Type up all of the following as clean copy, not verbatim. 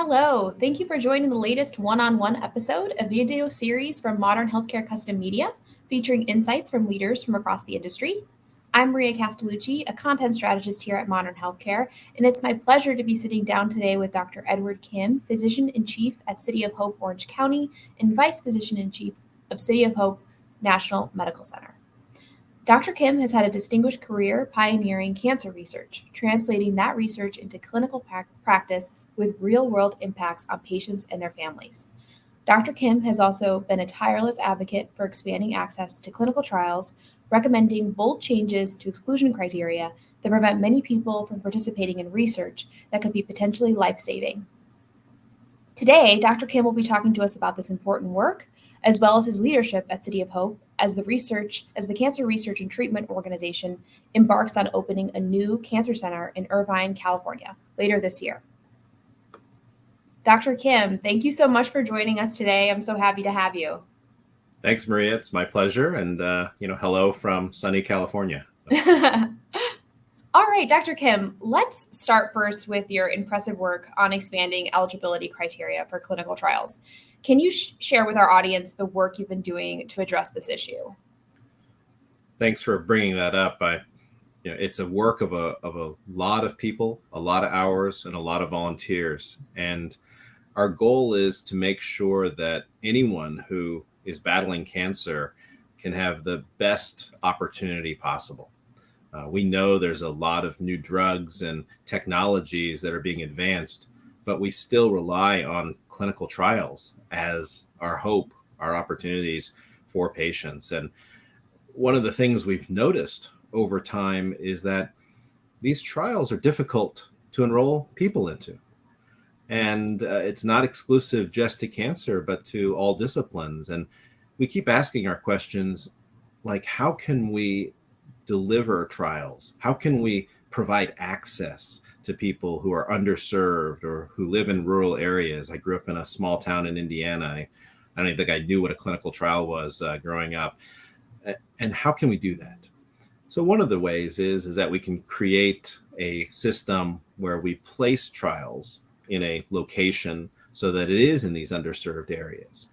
Hello, thank you for joining the latest one-on-one episode, a video series from Modern Healthcare Custom Media, featuring insights from leaders from across the industry. I'm Maria Castellucci, a content strategist here at Modern Healthcare, and it's my pleasure to be sitting down today with Dr. Edward Kim, Physician-in-Chief at City of Hope Orange County and Vice Physician-in-Chief of City of Hope National Medical Center. Dr. Kim has had a distinguished career pioneering cancer research, translating that research into clinical practice with real world impacts on patients and their families. Dr. Kim has also been a tireless advocate for expanding access to clinical trials, recommending bold changes to exclusion criteria that prevent many people from participating in research that could be potentially life saving. Today, Dr. Kim will be talking to us about this important work, as well as his leadership at City of Hope as the Cancer Research and Treatment Organization embarks on opening a new cancer center in Irvine, California, later this year. Dr. Kim, thank you so much for joining us today. I'm so happy to have you. Thanks, Maria. It's my pleasure. And, hello from sunny California. All right, Dr. Kim, let's start first with your impressive work on expanding eligibility criteria for clinical trials. Can you share with our audience the work you've been doing to address this issue? Thanks for bringing that up. It's a work of a lot of people, a lot of hours, and a lot of volunteers. And our goal is to make sure that anyone who is battling cancer can have the best opportunity possible. We know there's a lot of new drugs and technologies that are being advanced, but we still rely on clinical trials as our hope, our opportunities for patients. And one of the things we've noticed over time is that these trials are difficult to enroll people into. And it's not exclusive just to cancer, but to all disciplines. And we keep asking our questions like, how can we deliver trials? How can we provide access to people who are underserved or who live in rural areas? I grew up in a small town in Indiana. I don't even think I knew what a clinical trial was growing up. And how can we do that? So one of the ways is that we can create a system where we place trials in a location so that it is in these underserved areas.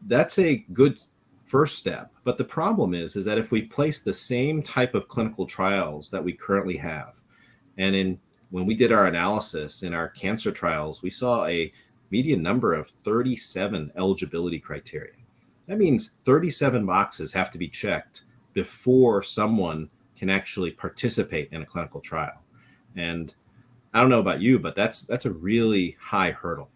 That's a good first step. But the problem is that if we place the same type of clinical trials that we currently have, and when we did our analysis in our cancer trials, we saw a median number of 37 eligibility criteria. That means 37 boxes have to be checked before someone can actually participate in a clinical trial. And I don't know about you, but that's a really high hurdle.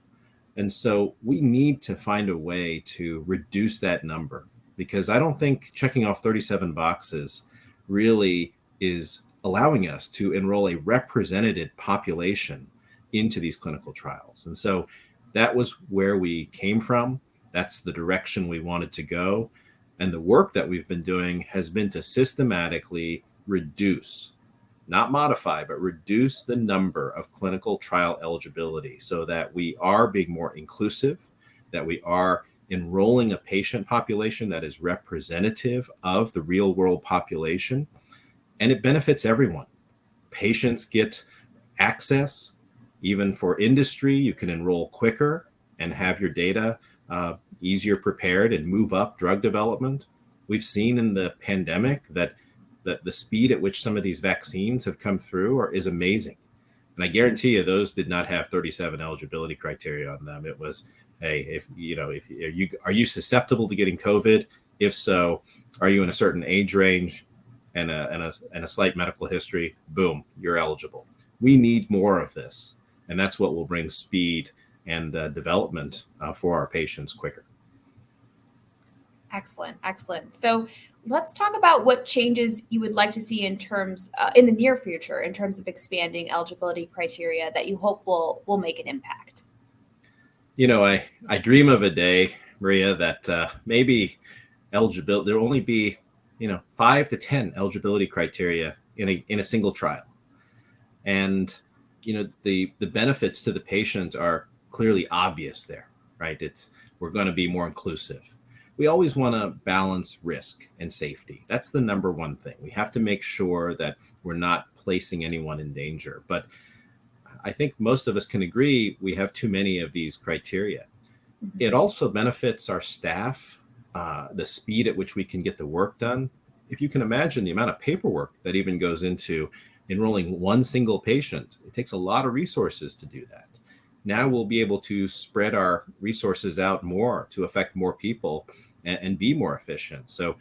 And so we need to find a way to reduce that number, because I don't think checking off 37 boxes really is allowing us to enroll a representative population into these clinical trials. And so that was where we came from. That's the direction we wanted to go. And the work that we've been doing has been to systematically reduce, not modify, but reduce the number of clinical trial eligibility so that we are being more inclusive, that we are enrolling a patient population that is representative of the real world population, and it benefits everyone. Patients get access. Even for industry, you can enroll quicker and have your data easier prepared and move up drug development. We've seen in the pandemic that the speed at which some of these vaccines have come through is amazing. And I guarantee you those did not have 37 eligibility criteria on them. It was, hey, are you susceptible to getting COVID? If so, are you in a certain age range and a slight medical history? Boom, you're eligible. We need more of this. And that's what will bring speed and development for our patients quicker. Excellent. So let's talk about what changes you would like to see in the near future in terms of expanding eligibility criteria that you hope will make an impact. I dream of a day, Maria, that maybe eligibility, there will only be 5 to 10 eligibility criteria in a single trial. And the benefits to the patient are clearly obvious there, right? We're going to be more inclusive. We always want to balance risk and safety. That's the number one thing. We have to make sure that we're not placing anyone in danger. But I think most of us can agree we have too many of these criteria. Mhm. It also benefits our staff, the speed at which we can get the work done. If you can imagine the amount of paperwork that even goes into enrolling one single patient, it takes a lot of resources to do that. Now we'll be able to spread our resources out more to affect more people and be more efficient. So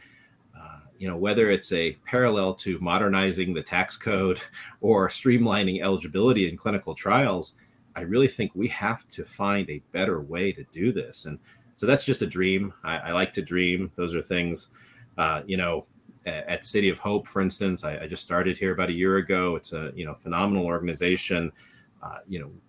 whether it's a parallel to modernizing the tax code or streamlining eligibility in clinical trials, I really think we have to find a better way to do this. And so that's just a dream. I like to dream. Those are things, uh, you know, at City of Hope, for instance, I just started here about a year ago. It's a phenomenal organization.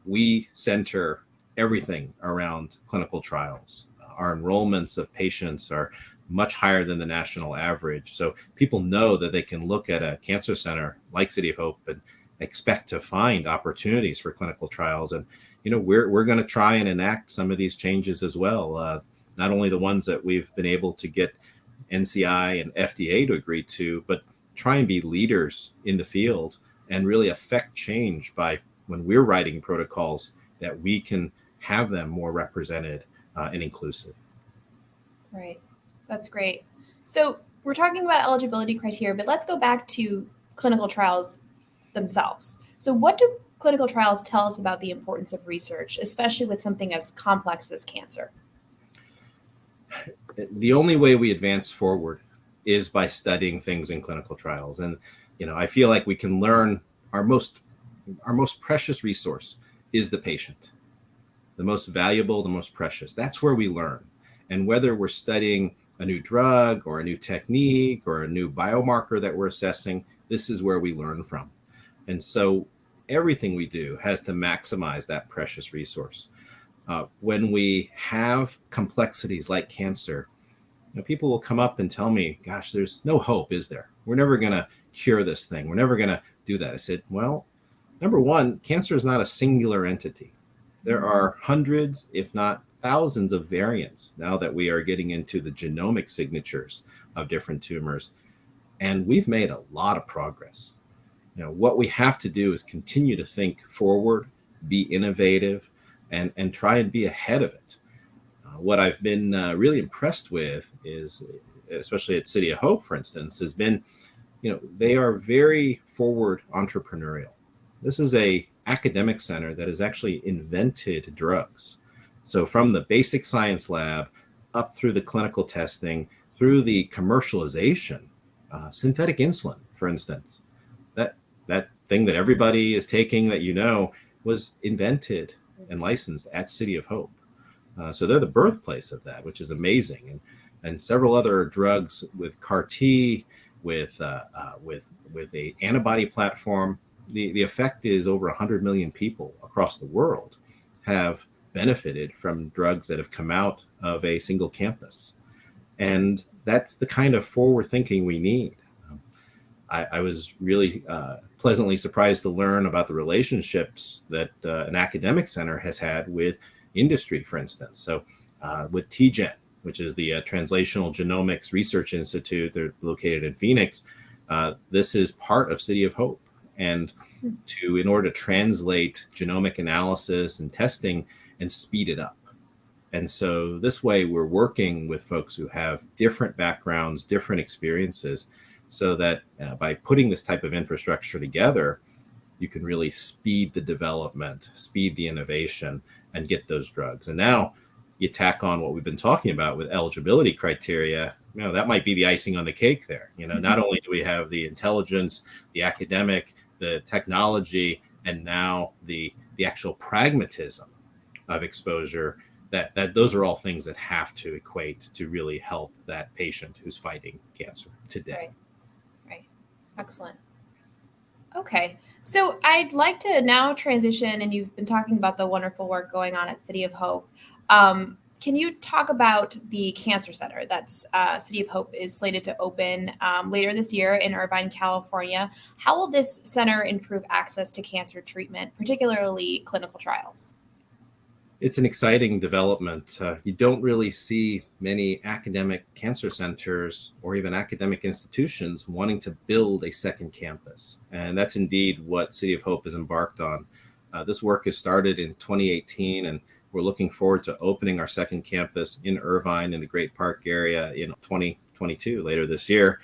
We center everything around clinical trials. Our enrollments of patients are much higher than the national average. So people know that they can look at a cancer center like City of Hope and expect to find opportunities for clinical trials. And we're going to try and enact some of these changes as well. Not only the ones that we've been able to get NCI and FDA to agree to, but try and be leaders in the field and really affect change by when we're writing protocols that we can have them more represented and inclusive. Right. That's great. So we're talking about eligibility criteria, but let's go back to clinical trials themselves. So, what do clinical trials tell us about the importance of research, especially with something as complex as cancer? The only way we advance forward is by studying things in clinical trials. And I feel like we can learn our most precious resource is the patient, the most valuable, the most precious. That's where we learn. And whether we're studying a new drug or a new technique or a new biomarker that we're assessing, this is where we learn from. And so everything we do has to maximize that precious resource. When we have complexities like cancer, people will come up and tell me, gosh, there's no hope, is there? We're never going to cure this thing. We're never going to do that. I said, well, number one, cancer is not a singular entity. There are hundreds, if not thousands, of variants now that we are getting into the genomic signatures of different tumors. And we've made a lot of progress. What we have to do is continue to think forward, be innovative, and try and be ahead of it. What I've been really impressed with is, especially at City of Hope, for instance, has been, they are very forward entrepreneurial. This is a academic center that has actually invented drugs. So from the basic science lab up through the clinical testing, through the commercialization, synthetic insulin, for instance, that thing that everybody is taking that was invented and licensed at City of Hope. So they're the birthplace of that, which is amazing. And several other drugs with CAR T, with a antibody platform. The effect is over 100 million people across the world have benefited from drugs that have come out of a single campus. And that's the kind of forward thinking we need. I was really pleasantly surprised to learn about the relationships that an academic center has had with industry, for instance. So with TGen, which is the Translational Genomics Research Institute, they're located in Phoenix. This is part of City of Hope. And in order to translate genomic analysis and testing and speed it up. And so this way we're working with folks who have different backgrounds, different experiences, so that by putting this type of infrastructure together, you can really speed the development, speed the innovation, and get those drugs. And now you tack on what we've been talking about with eligibility criteria. That might be the icing on the cake there. Not only do we have the intelligence, the academic, the technology, and now the actual pragmatism of exposure, that those are all things that have to equate to really help that patient who's fighting cancer today. Right. Excellent. Okay. So I'd like to now transition, and you've been talking about the wonderful work going on at City of Hope. Can you talk about the Cancer Center that's City of Hope is slated to open later this year in Irvine, California? How will this center improve access to cancer treatment, particularly clinical trials? It's an exciting development. You don't really see many academic cancer centers or even academic institutions wanting to build a second campus. And that's indeed what City of Hope has embarked on. This work has started in 2018, and we're looking forward to opening our second campus in Irvine in the Great Park area in 2022, later this year.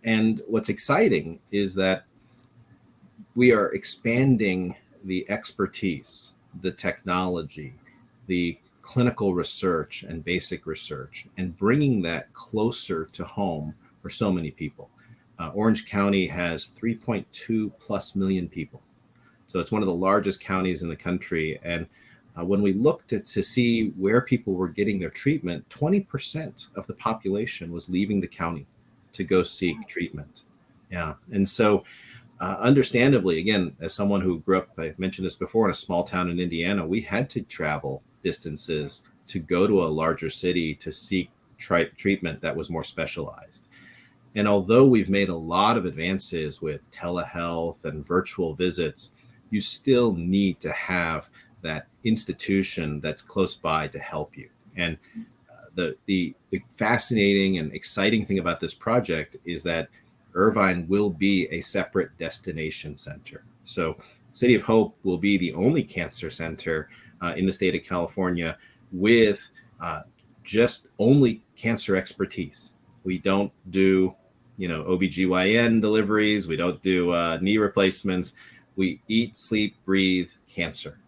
And what's exciting is that we are expanding the expertise, the technology, the clinical research and basic research, and bringing that closer to home for so many people. Orange County has 3.2 plus million people. So it's one of the largest counties in the country. And when we looked to see where people were getting their treatment, 20% of the population was leaving the county to go seek treatment. Yeah. And so understandably, again, as someone who grew up, I mentioned this before, in a small town in Indiana, we had to travel distances to go to a larger city to seek treatment that was more specialized. And although we've made a lot of advances with telehealth and virtual visits, you still need to have that institution that's close by to help you. And the fascinating and exciting thing about this project is that Irvine will be a separate destination center. So City of Hope will be the only cancer center in the state of California with just only cancer expertise. We don't do, OBGYN deliveries. We don't do knee replacements. We eat, sleep, breathe cancer.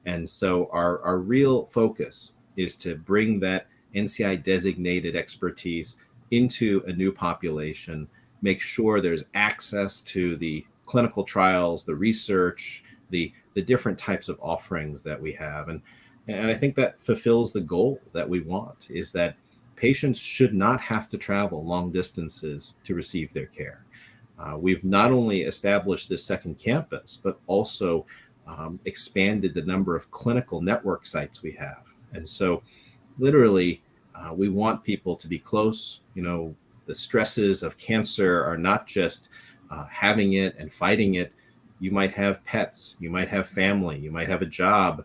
And so our real focus is to bring that NCI designated expertise into a new population, make sure there's access to the clinical trials, the research, the different types of offerings that we have. And I think that fulfills the goal that we want, is that patients should not have to travel long distances to receive their care. We've not only established this second campus, but also expanded the number of clinical network sites we have. And so literally, we want people to be close. The stresses of cancer are not just having it and fighting it. You might have pets, you might have family, you might have a job.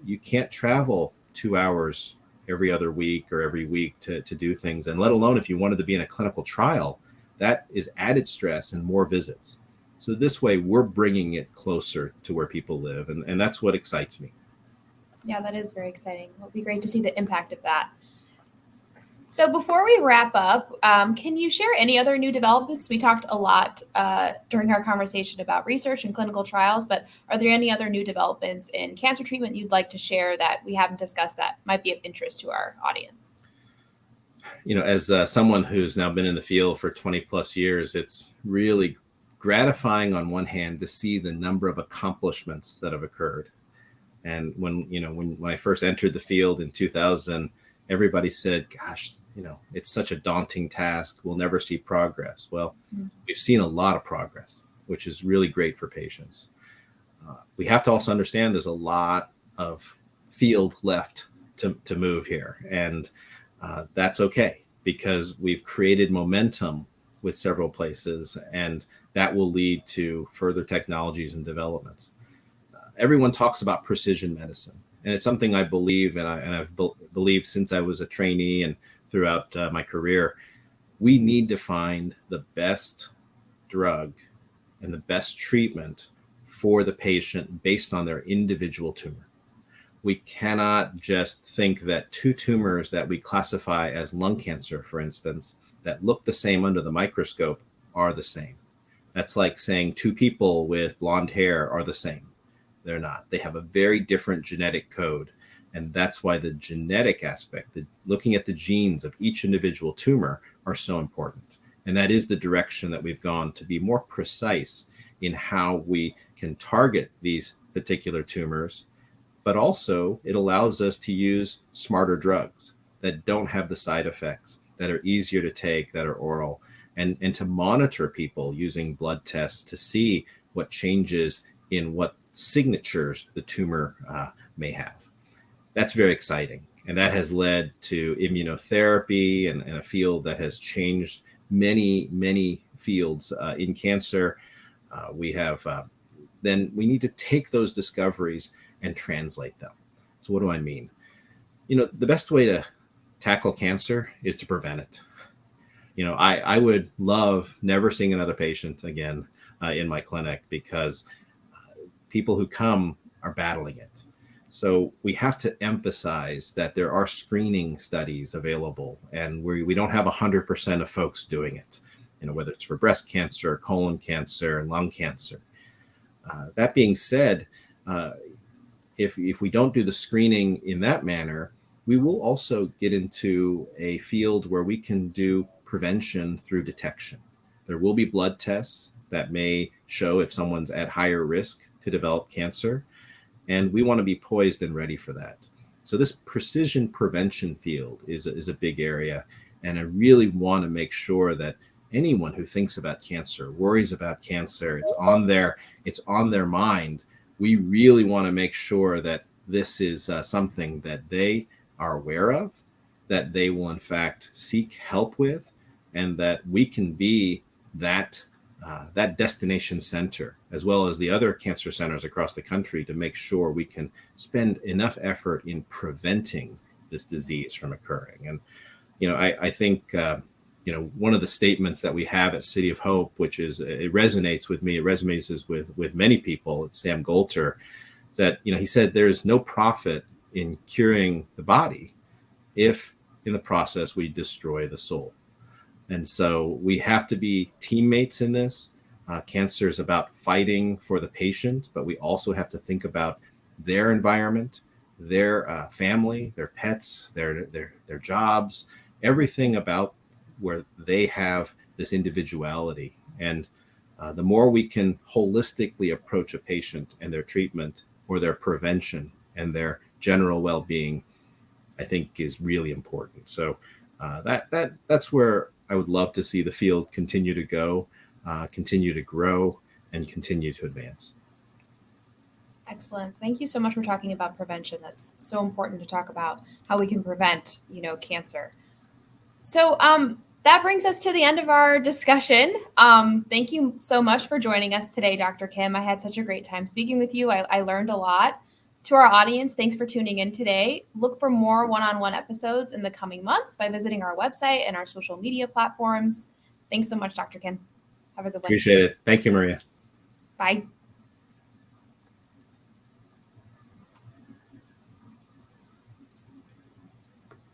You can't travel 2 hours every other week or every week to do things. And let alone if you wanted to be in a clinical trial, that is added stress and more visits. So this way, we're bringing it closer to where people live. And that's what excites me. Yeah, that is very exciting. It'll be great to see the impact of that. So before we wrap up, can you share any other new developments? We talked a lot during our conversation about research and clinical trials, but are there any other new developments in cancer treatment you'd like to share that we haven't discussed that might be of interest to our audience? As someone who's now been in the field for 20 plus years, it's really gratifying on one hand to see the number of accomplishments that have occurred. And when I first entered the field in 2000, everybody said, gosh, it's such a daunting task. We'll never see progress. Well, we've seen a lot of progress, which is really great for patients. We have to also understand there's a lot of field left to move here. And that's okay, because we've created momentum with several places, and that will lead to further technologies and developments. Everyone talks about precision medicine, and it's something I believe, and I've believed since I was a trainee and throughout my career. We need to find the best drug and the best treatment for the patient based on their individual tumor. We cannot just think that two tumors that we classify as lung cancer, for instance, that look the same under the microscope are the same. That's like saying two people with blonde hair are the same. They're not. They have a very different genetic code. And that's why the genetic aspect, looking at the genes of each individual tumor, are so important. And that is the direction that we've gone, to be more precise in how we can target these particular tumors. But also, it allows us to use smarter drugs that don't have the side effects, that are easier to take, that are oral, and to monitor people using blood tests to see what changes in what signatures the tumor may have. That's very exciting. And that has led to immunotherapy and a field that has changed many, many fields in cancer. Then we need to take those discoveries and translate them. So what do I mean? The best way to tackle cancer is to prevent it. I would love never seeing another patient again in my clinic, because people who come are battling it. So we have to emphasize that there are screening studies available, and we don't have 100% of folks doing it, whether it's for breast cancer, colon cancer, lung cancer. That being said, if we don't do the screening in that manner, we will also get into a field where we can do prevention through detection. There will be blood tests that may show if someone's at higher risk to develop cancer, and we want to be poised and ready for that. So this precision prevention field is a big area, and I really want to make sure that anyone who thinks about cancer, worries about cancer, it's on their mind. We really want to make sure that this is something that they are aware of, that they will in fact seek help with, and that we can be that destination center, as well as the other cancer centers across the country, to make sure we can spend enough effort in preventing this disease from occurring. And I think one of the statements that we have at City of Hope, which is, it resonates with me, it resonates with many people. It's Sam Golter, that he said there is no profit in curing the body if in the process we destroy the soul. And so we have to be teammates in this. Cancer is about fighting for the patient, but we also have to think about their environment, their family, their pets, their jobs, everything about where they have this individuality. And the more we can holistically approach a patient and their treatment, or their prevention and their general well-being, I think is really important. So that's where I would love to see the field continue to go, continue to grow, and continue to advance. Excellent. Thank you so much for talking about prevention. That's so important to talk about how we can prevent, cancer. So that brings us to the end of our discussion. Thank you so much for joining us today, Dr. Kim. I had such a great time speaking with you. I learned a lot. To our audience, thanks for tuning in today. Look for more one-on-one episodes in the coming months by visiting our website and our social media platforms. Thanks so much, Dr. Kim. Have a good one. Appreciate it. Thank you, Maria. Bye.